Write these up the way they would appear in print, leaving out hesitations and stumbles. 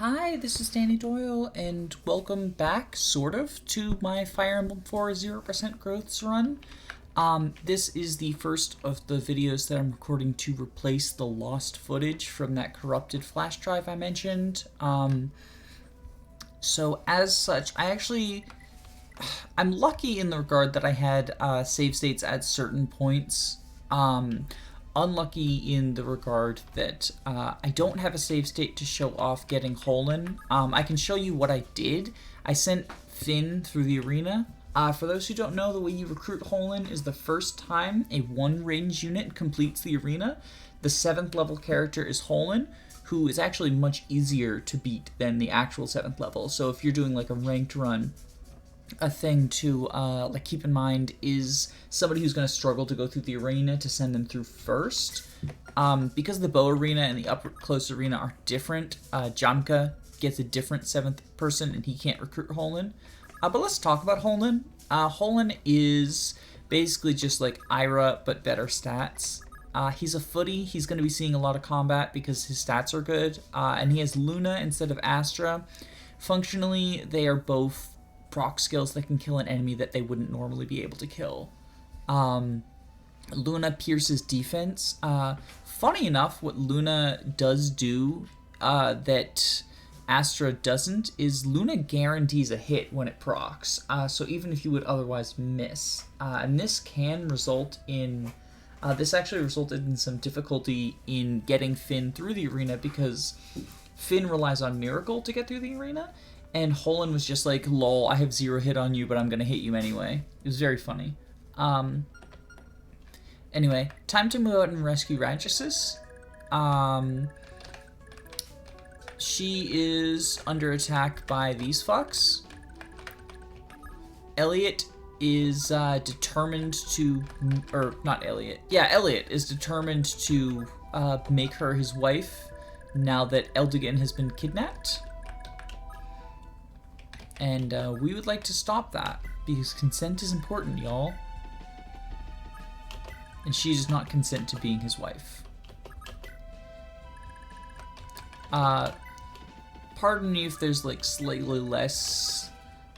Hi, this is Danny Doyle, and welcome back, sort of, to my Fire Emblem 4 0% growths run. This is the first of the videos that I'm recording to replace the lost footage from that corrupted flash drive I mentioned. So as such, I'm lucky in the regard that I had save states at certain points. Unlucky in the regard that I don't have a save state to show off getting Holland. I can show you what I did. I sent Finn through the arena. For those who don't know, the way you recruit Holland is the first time a one range unit completes the arena. The 7th level character is Holland, who is actually much easier to beat than the actual 7th level. So if you're doing like a ranked run, a thing to keep in mind is somebody who's going to struggle to go through the arena to send them through first. Because the bow arena and the up close arena are different, Jamka gets a different 7th person and he can't recruit Holland. But let's talk about Holland. Holland is basically just like Ira, but better stats. He's a footy. He's going to be seeing a lot of combat because his stats are good. And he has Luna instead of Astra. Functionally, they are both proc skills that can kill an enemy that they wouldn't normally be able to kill. Luna pierces defense. Funny enough, what Luna does do that Astra doesn't is Luna guarantees a hit when it procs. So even if you would otherwise miss. And this can result in... this actually resulted in some difficulty in getting Finn through the arena because Finn relies on Miracle to get through the arena. And Holland was just like, lol, I have 0 hit on you, but I'm going to hit you anyway. It was very funny. Anyway, time to move out and rescue Rachesis. She is under attack by these fucks. Elliot is determined to... Or, not Elliot. Yeah, Elliot is determined to make her his wife now that Eldigan has been kidnapped. And we would like to stop that, because consent is important, y'all. And she does not consent to being his wife. Pardon me if there's like slightly less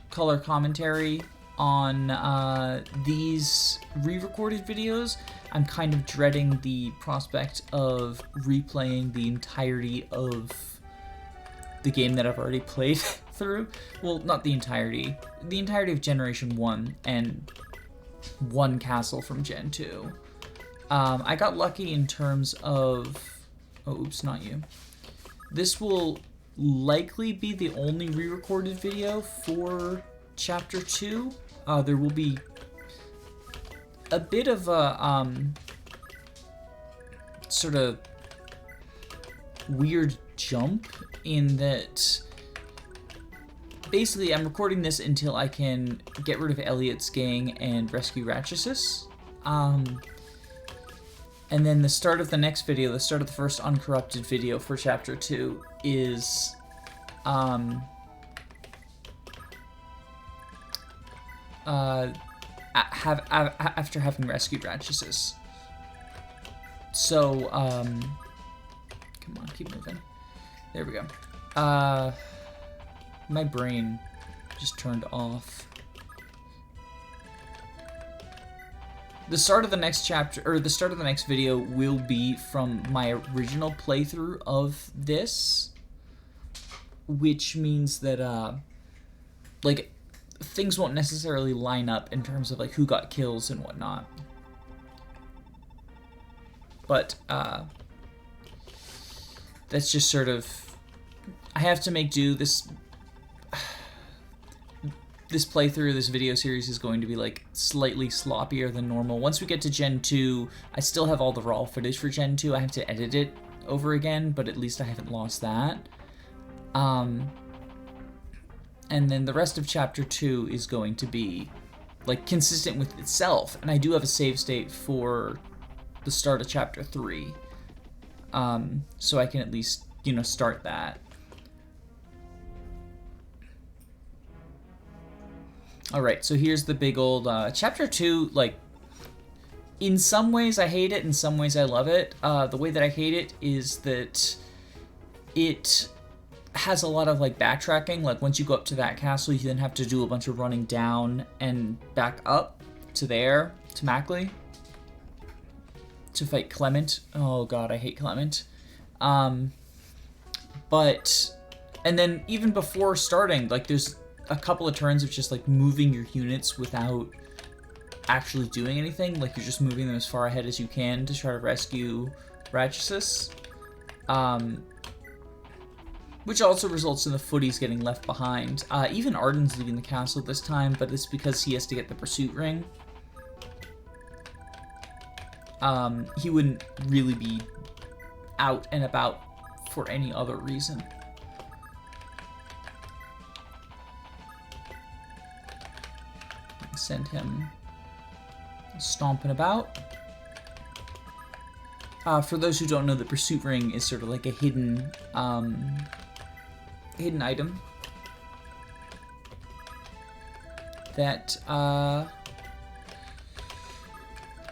color commentary on these re-recorded videos. I'm kind of dreading the prospect of replaying the entirety of the game that I've already played through. Well, not the entirety. The entirety of Generation 1 and one castle from Gen 2. I got lucky in terms of... Oh, oops, not you. This will likely be the only re-recorded video for Chapter 2. There will be a bit of a sort of weird jump in that basically I'm recording this until I can get rid of Elliot's gang and rescue Rachesis. And then the start of the next video, the start of the first uncorrupted video for Chapter 2 is after having rescued Rachesis. So, come on, keep moving. There we go. My brain just turned off. The start of the next chapter, or the start of the next video, will be from my original playthrough of this, which means that, like, things won't necessarily line up in terms of, like, who got kills and whatnot. But, that's just sort of... I have to make do. This playthrough, this video series is going to be like slightly sloppier than normal. Once we get to Gen 2, I still have all the raw footage for Gen 2. I have to edit it over again, but at least I haven't lost that. And then the rest of Chapter 2 is going to be like consistent with itself. And I do have a save state for the start of Chapter 3. So I can at least, you know, start that. Alright, so here's the big old, Chapter 2, like, in some ways I hate it, in some ways I love it. The way that I hate it is that it has a lot of like backtracking. Like once you go up to that castle, you then have to do a bunch of running down and back up to there, to Mackley, to fight Clement. Oh god, I hate Clement. But, and then even before starting, like there's a couple of turns of just like moving your units without actually doing anything. Like you're just moving them as far ahead as you can to try to rescue Rachesis. Which also results in the footies getting left behind. Even Arden's leaving the castle this time, but it's because he has to get the pursuit ring. He wouldn't really be out and about for any other reason. Send him stomping about. For those who don't know, the pursuit ring is sort of like a hidden item that,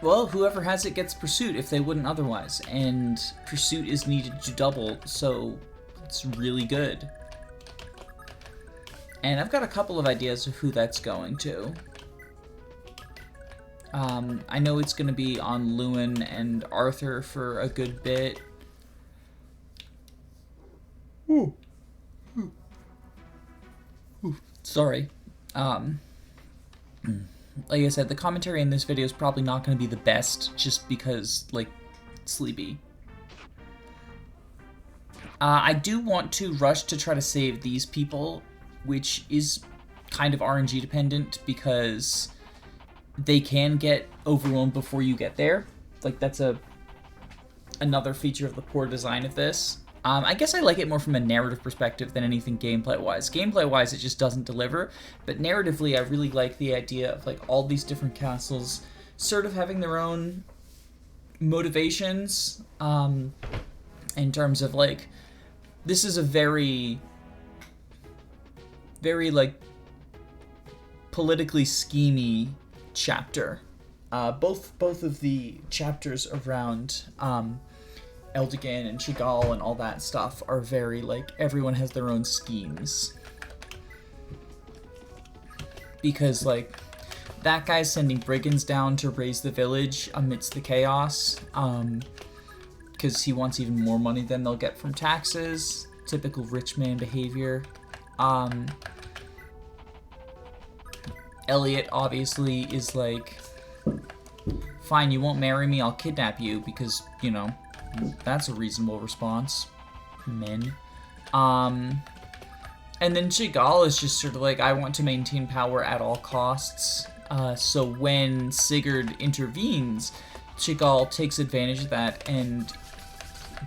well, whoever has it gets pursuit if they wouldn't otherwise, and pursuit is needed to double, so it's really good. And I've got a couple of ideas of who that's going to. I know it's going to be on Lewin and Arthur for a good bit. Ooh. Ooh. Ooh. Sorry. Like I said, the commentary in this video is probably not going to be the best, just because, like, sleepy. I do want to rush to try to save these people, which is kind of RNG dependent, because they can get overwhelmed before you get there. Like, that's another feature of the poor design of this. I guess I like it more from a narrative perspective than anything gameplay-wise. Gameplay-wise, it just doesn't deliver, but narratively, I really like the idea of, like, all these different castles sort of having their own motivations, in terms of, like, this is a very, like, politically schemy chapter. Both of the chapters around, Eldigan and Chagall and all that stuff are very, like, everyone has their own schemes. Because, like, that guy's sending brigands down to raise the village amidst the chaos, because he wants even more money than they'll get from taxes. Typical rich man behavior. Elliot, obviously, is like, fine, you won't marry me, I'll kidnap you, because, you know, that's a reasonable response. Men. And then Chagall is just sort of like, I want to maintain power at all costs. So when Sigurd intervenes, Chagall takes advantage of that and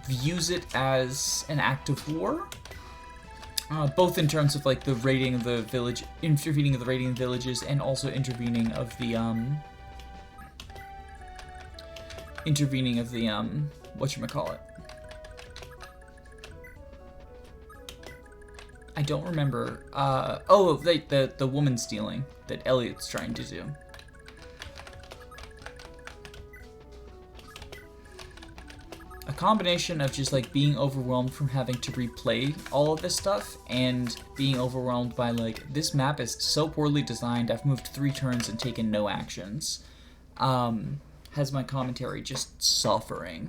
views it as an act of war. Both in terms of, like, the raiding of the village, intervening of the raiding of the villages, and also intervening of the whatchamacallit. I don't remember. The woman stealing that Elliot's trying to do. A combination of just, like, being overwhelmed from having to replay all of this stuff, and being overwhelmed by, like, this map is so poorly designed, I've moved 3 turns and taken no actions. Has my commentary just suffering.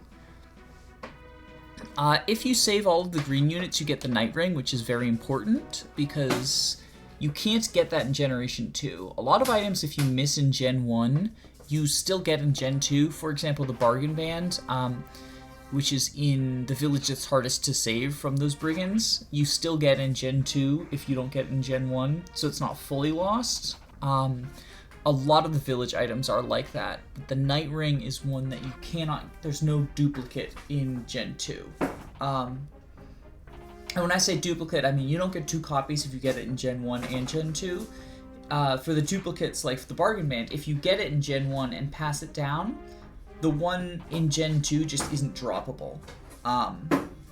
If you save all of the green units, you get the Night Ring, which is very important, because you can't get that in Generation 2. A lot of items, if you miss in Gen 1, you still get in Gen 2. For example, the Bargain Band, which is in the village that's hardest to save from those brigands, you still get in Gen 2 if you don't get in Gen 1, so it's not fully lost. A lot of the village items are like that. The Night Ring is one that you cannot, there's no duplicate in Gen 2. And when I say duplicate, I mean you don't get 2 copies if you get it in Gen 1 and Gen 2. For the duplicates, like for the Bargain Band, if you get it in Gen 1 and pass it down, the one in Gen 2 just isn't droppable.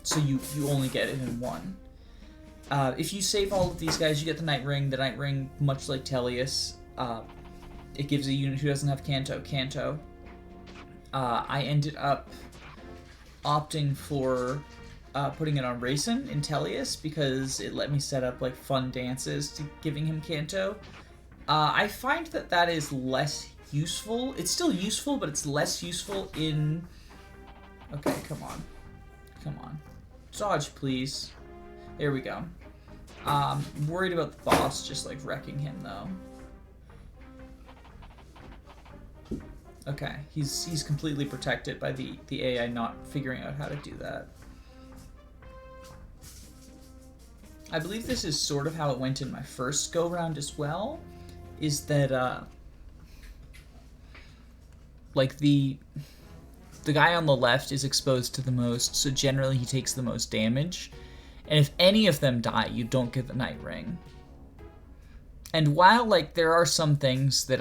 So you only get it in 1. If you save all of these guys, you get the Night Ring. The Night Ring, much like Tellius, it gives a unit who doesn't have Canto. I ended up opting for putting it on Racin in Tellius because it let me set up like fun dances to giving him Canto. I find that that is less useful. It's still useful, but it's less useful in... Okay, come on. Come on. Dodge, please. There we go. Worried about the boss just like wrecking him though. Okay, he's completely protected by the AI not figuring out how to do that. I believe this is sort of how it went in my first go-round as well, is that, like, the guy on the left is exposed to the most, so generally he takes the most damage. And if any of them die, you don't get the Night Ring. And while, like, there are some things that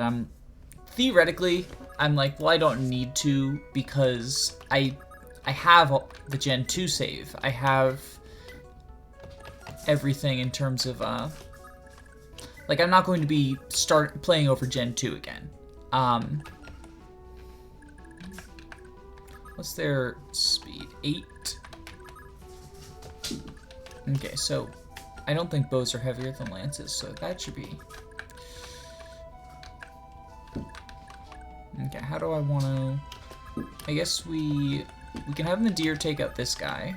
theoretically, I'm like, well, I don't need to, because I have the Gen 2 save. I have everything in terms of, like, I'm not going to be playing over Gen 2 again. What's their speed? 8? Okay, so I don't think bows are heavier than lances, so that should be... Okay, how do I want to... I guess we can have Midir take out this guy,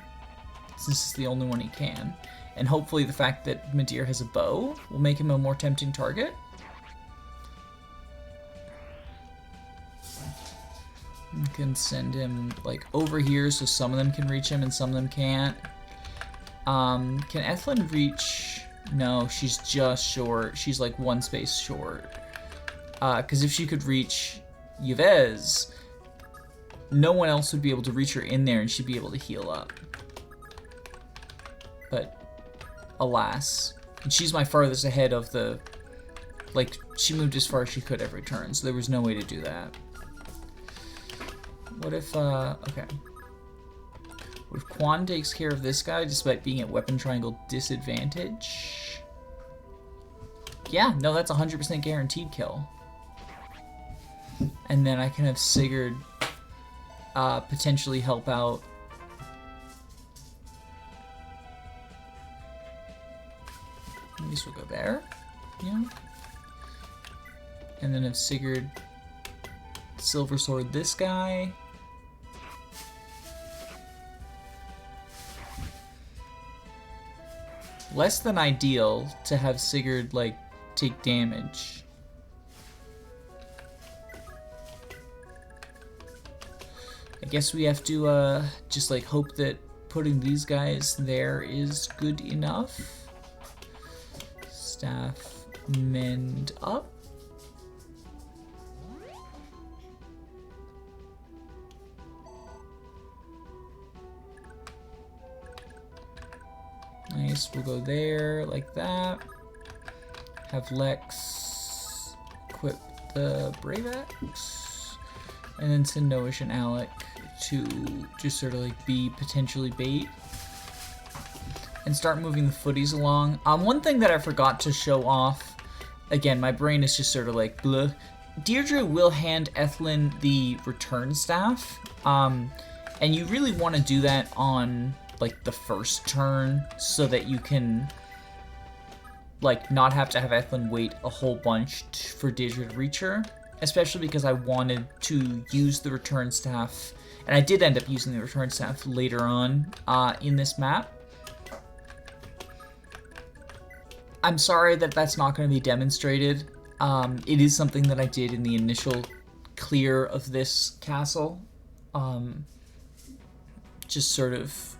since it's the only one he can. And hopefully the fact that Midir has a bow will make him a more tempting target. We can send him, like, over here so some of them can reach him and some of them can't. Can Ethlyn reach... No, she's just short. She's, like, one space short. Because if she could reach Yves, no one else would be able to reach her in there and she'd be able to heal up. But, alas. And she's my farthest ahead of the... Like, she moved as far as she could every turn, so there was no way to do that. What if, okay. What if Quan takes care of this guy despite being at weapon triangle disadvantage? Yeah, no, that's 100% guaranteed kill. And then I can have Sigurd potentially help out. I guess we'll go there. Yeah. And then have Sigurd Silver Sword this guy. Less than ideal to have Sigurd, like, take damage. I guess we have to, just, like, hope that putting these guys there is good enough. Staff mend up. Nice, we'll go there, like that. Have Lex equip the Brave Axe. And then send Noish and Alec to just sort of like be potentially bait. And start moving the footies along. One thing that I forgot to show off, again, my brain is just sort of like bleh. Deirdre will hand Ethlyn the return staff. And you really want to do that on like the first turn so that you can like not have to have Ethlyn wait a whole bunch for Deirdre to reach her, especially because I wanted to use the return staff, and I did end up using the return staff later on in this map. I'm sorry that that's not going to be demonstrated. It is something that I did in the initial clear of this castle. Just sort of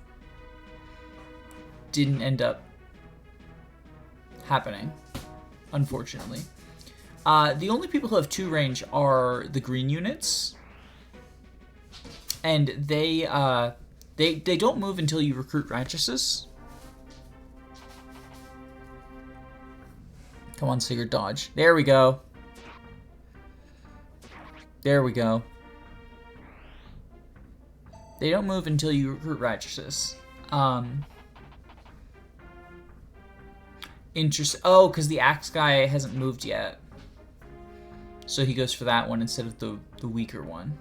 didn't end up happening, unfortunately. The only people who have 2 range are the green units, and they don't move until you recruit Rachesis. Come on, Sigurd, dodge. There we go. There we go. They don't move until you recruit Rachesis. Oh, because the axe guy hasn't moved yet. So he goes for that one instead of the weaker one.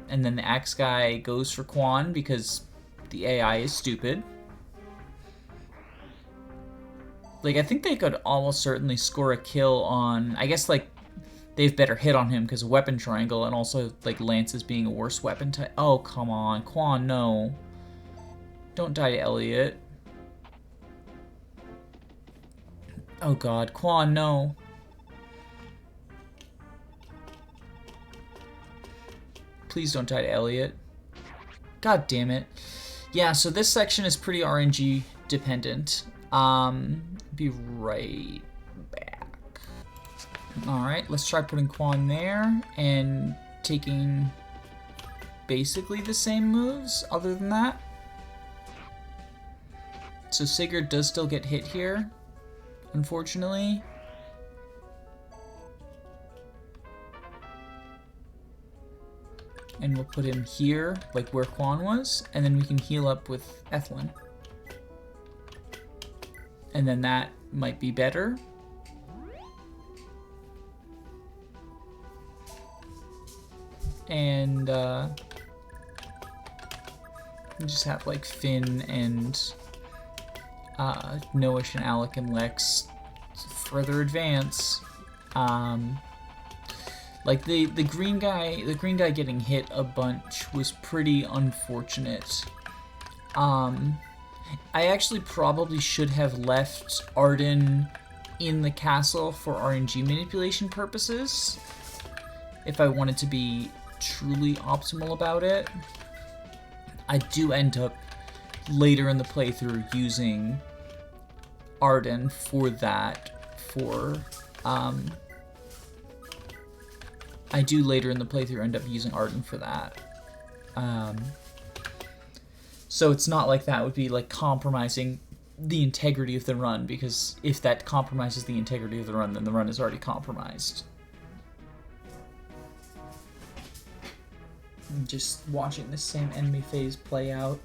And then the axe guy goes for Quan because The AI is stupid. Like, I think they could almost certainly score a kill on... I guess, like, they have better hit on him because of weapon triangle, and also, like, Lance's being a worse weapon type. Oh, come on. Quan, no. Don't die to Elliot. Oh, God. Quan, no. Please don't die to Elliot. God damn it. Yeah, so this section is pretty RNG dependent. Be right back. Alright, let's try putting Quan there and taking basically the same moves other than that. So Sigurd does still get hit here, unfortunately. And we'll put him here, like where Quan was, and then we can heal up with Ethlin. And then that might be better. And we just have like Finn and Noish and Alec and Lex further advance. Like the green guy getting hit a bunch was pretty unfortunate. I actually probably should have left Arden in the castle for RNG manipulation purposes if I wanted to be truly optimal about it. I do end up later in the playthrough using Arden for that, I do later in the playthrough end up using Arden for that. So it's not like that would be like compromising the integrity of the run, because if that compromises the integrity of the run, then the run is already compromised. I'm just watching the same enemy phase play out.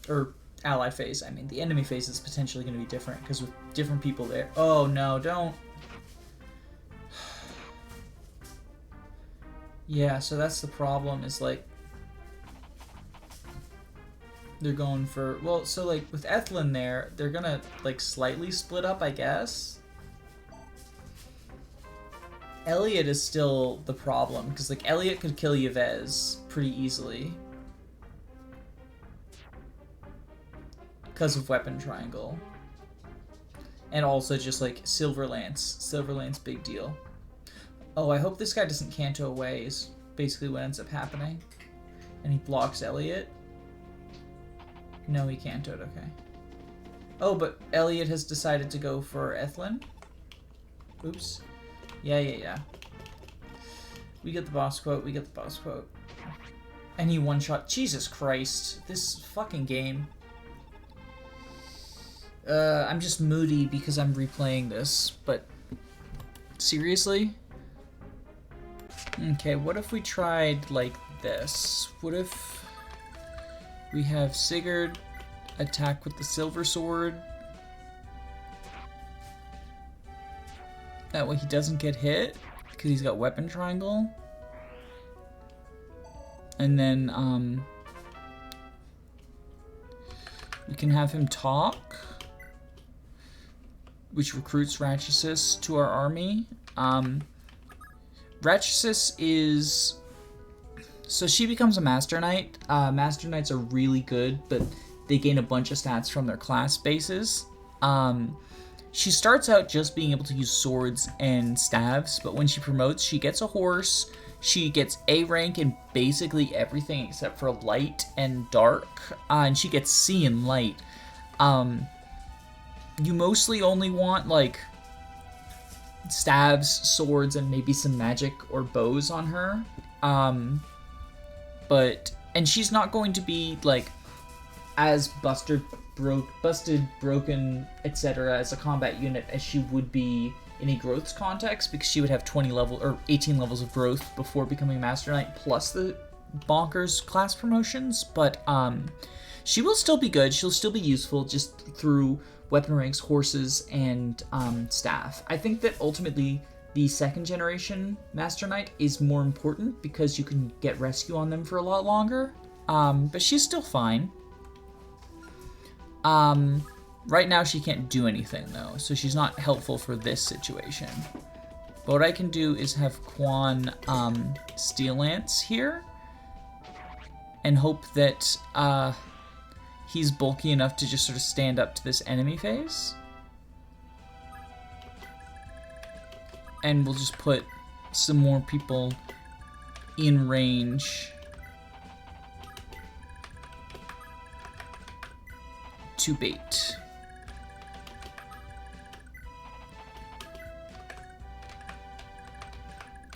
Or ally phase, I mean. The enemy phase is potentially going to be different, because with different people there... Oh, no, don't... Yeah, so that's the problem, is, like... They're going for... Well, so, like, with Ethlin there, they're gonna, like, slightly split up, I guess. Elliot is still the problem, because, like, Elliot could kill Yves pretty easily. Because of weapon triangle. And also just, like, Silver Lance, big deal. Oh, I hope this guy doesn't canto away, is basically what ends up happening. And he blocks Elliot. No, he cantoed, okay. Oh, but Elliot has decided to go for Ethlin. Oops. Yeah. We get the boss quote, And he one-shot. Jesus Christ. This fucking game. I'm just moody because I'm replaying this, but... Seriously? Okay, what if we tried like this? What if we have Sigurd attack with the silver sword? That way he doesn't get hit, because he's got weapon triangle. And then, we can have him talk, which recruits Rachesis to our army. Rachesis is... So she becomes a Master Knight. Master Knights are really good, but they gain a bunch of stats from their class bases. She starts out just being able to use swords and staves, but when she promotes, she gets a horse, she gets A rank in basically everything except for light and dark, and she gets C in light. You mostly only want, like, stabs, swords, and maybe some magic or bows on her. And she's not going to be, like, as busted, broken, etc. as a combat unit as she would be in a growths context, because she would have 18 levels of growth before becoming Master Knight, plus the bonkers class promotions. But she will still be good. She'll still be useful just through weapon ranks, horses, and staff. I think that ultimately the second generation Master Knight is more important because you can get rescue on them for a lot longer. But she's still fine. Right now she can't do anything though, so she's not helpful for this situation. But what I can do is have Quan Steel Lance here and hope that he's bulky enough to just sort of stand up to this enemy phase. And we'll just put some more people in range to bait.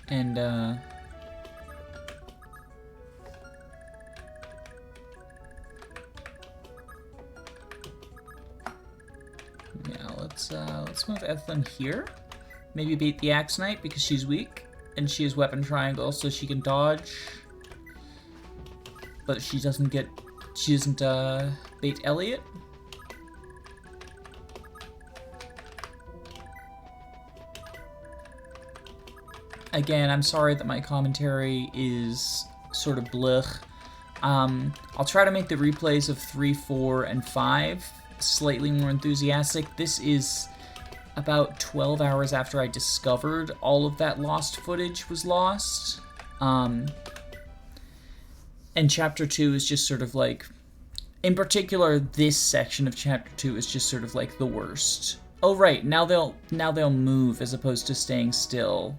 And yeah, let's move Ethlyn here. Maybe bait the Axe Knight because she's weak and she has weapon triangle, so she can dodge. But she doesn't bait Elliot. Again, I'm sorry that my commentary is sort of blech. I'll try to make the replays of 3, 4, and 5 slightly more enthusiastic. This is about 12 hours after I discovered all of that lost footage was lost. And Chapter 2 is just sort of like, in particular, this section of Chapter 2 is just sort of like the worst. Oh right, now they'll move as opposed to staying still,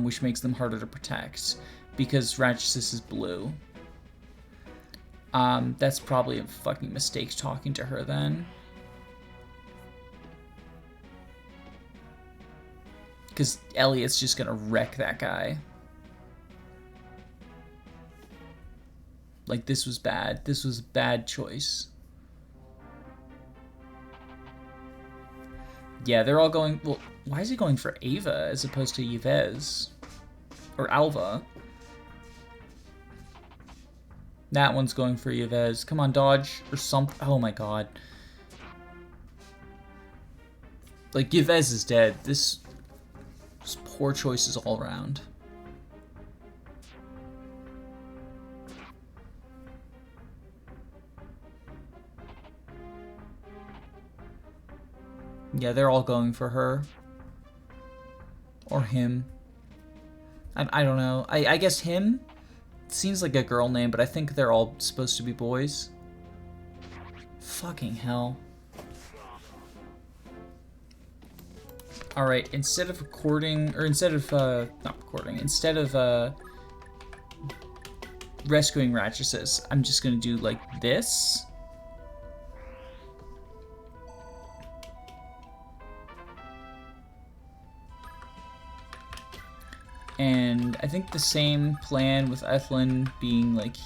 which makes them harder to protect because Rachesis is blue. That's probably a fucking mistake talking to her then. Because Elliot's just gonna wreck that guy. Like, this was bad. This was a bad choice. Yeah, they're all going... Well, why is he going for Ava as opposed to Yves? Or Alva? That one's going for Yves. Come on, dodge or something. Oh my god. Like, Yves is dead. This poor choices all around. Yeah, they're all going for her. Or him. I don't know. I guess him seems like a girl name, but I think they're all supposed to be boys. Fucking hell. Alright, instead of recording, or instead of, not recording, instead of, rescuing Rachesis, I'm just gonna do, like, this. And I think the same plan with Ethlyn being, like,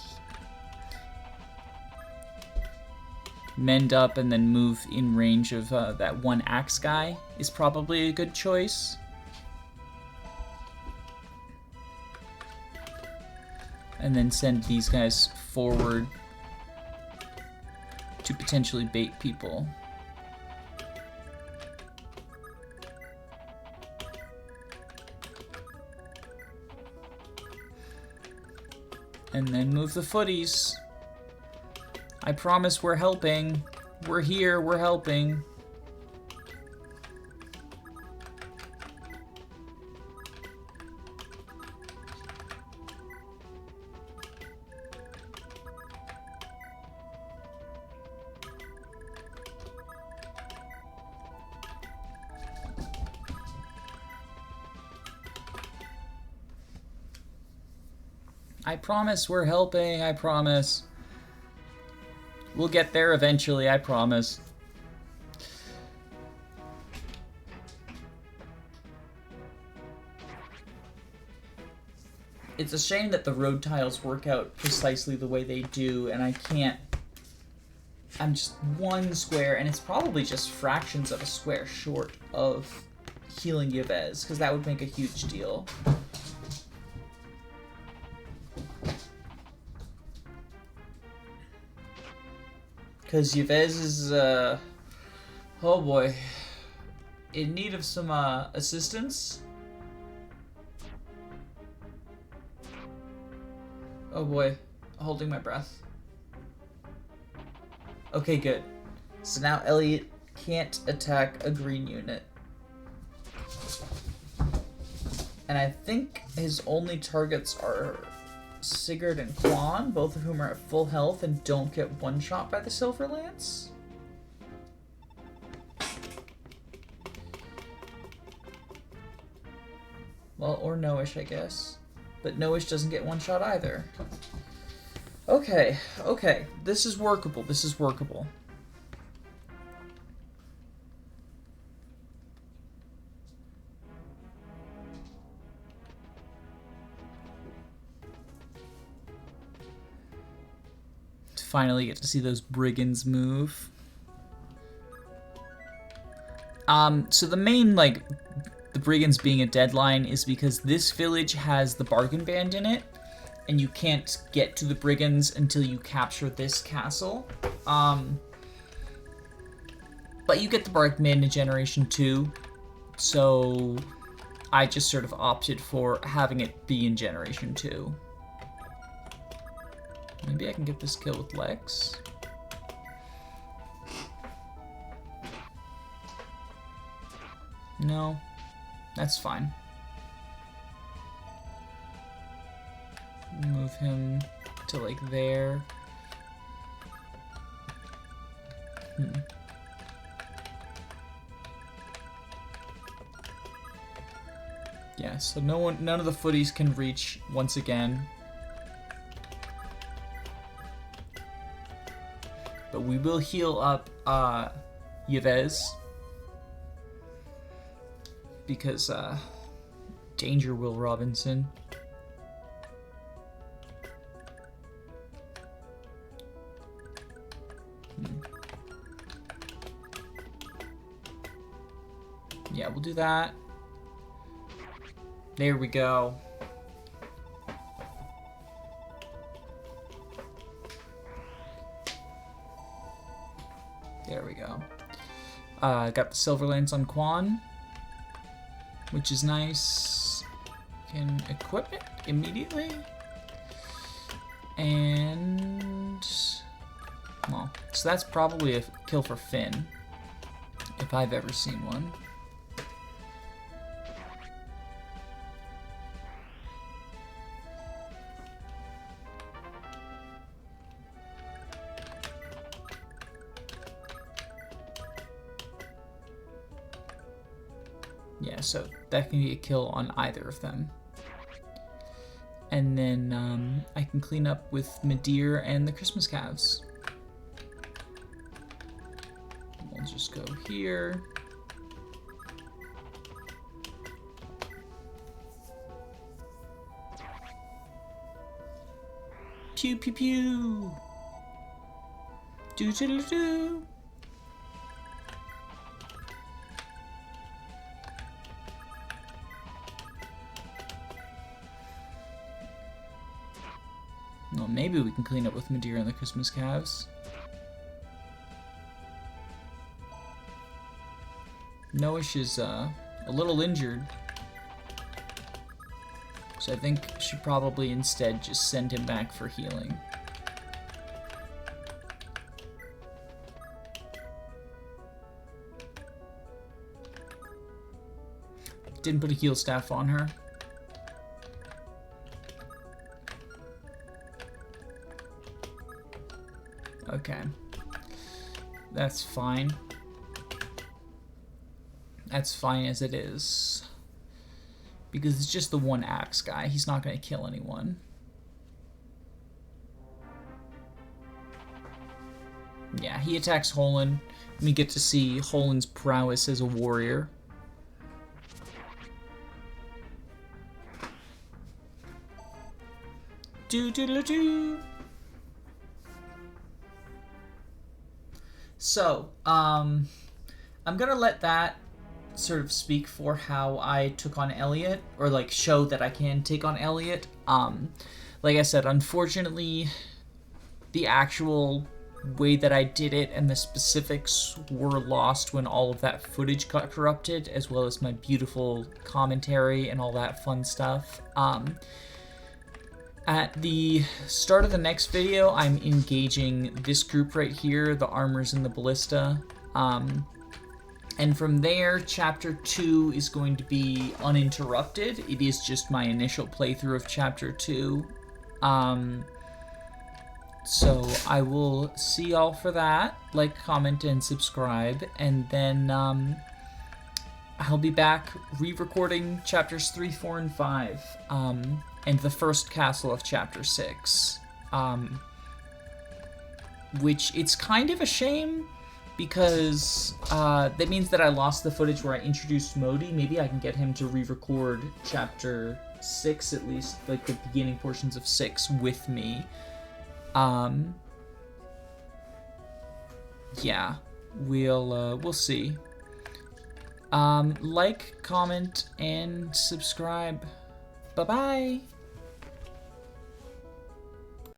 mend up and then move in range of that one axe guy is probably a good choice. And then send these guys forward to potentially bait people. And then move the footies. I promise we're helping. We're here, we're helping. I promise we're helping, I promise. We'll get there eventually, I promise. It's a shame that the road tiles work out precisely the way they do, and I can't... I'm just one square, and it's probably just fractions of a square short of healing Yves, because that would make a huge deal. Because Yves is, oh boy, in need of some assistance. Oh boy. Holding my breath. Okay, good. So now Elliot can't attack a green unit. And I think his only targets are Sigurd and Quan, both of whom are at full health and don't get one-shot by the Silver Lance. Well, or Noish, I guess. But Noish doesn't get one-shot either. Okay, okay. This is workable. This is workable. Finally get to see those brigands move. So the main, like, the brigands being a deadline is because this village has the bargain band in it, and you can't get to the brigands until you capture this castle. But you get the bargain band in Generation 2, so I just sort of opted for having it be in Generation 2. Maybe I can get this kill with Lex. No, that's fine. Move him to like there. Yeah, so none of the footies can reach once again. But we will heal up Yves. Because Danger Will Robinson. Yeah, we'll do that. There we go. There we go. Got the Silver Lance on Quan, which is nice. Can equip it immediately. And, well, so that's probably a kill for Finn, if I've ever seen one. Yeah, so that can be a kill on either of them. And then I can clean up with Midir and the Christmas calves. We'll just go here. Pew pew pew. Do do do do. Well, maybe we can clean up with Midir and the Christmas calves. Noish is a little injured, so I think should probably instead just send him back for healing. Didn't put a heal staff on her. Okay. That's fine. That's fine as it is. Because it's just the one axe guy. He's not going to kill anyone. Yeah, he attacks Holland. We get to see Holland's prowess as a warrior. Do-do-do-do. So, I'm gonna let that sort of speak for how I took on Elliot, or like show that I can take on Elliot. Like I said, unfortunately, the actual way that I did it and the specifics were lost when all of that footage got corrupted, as well as my beautiful commentary and all that fun stuff. At the start of the next video, I'm engaging this group right here, the armors and the ballista. And from there, Chapter 2 is going to be uninterrupted. It is just my initial playthrough of Chapter 2. So I will see y'all for that. Like, comment, and subscribe. And then I'll be back re-recording Chapters 3, 4, and 5. And the first castle of Chapter 6. Which, it's kind of a shame, because that means that I lost the footage where I introduced Modi. Maybe I can get him to re-record Chapter 6, at least, like the beginning portions of 6 with me. Yeah, we'll see. Like, comment, and subscribe. Bye-bye!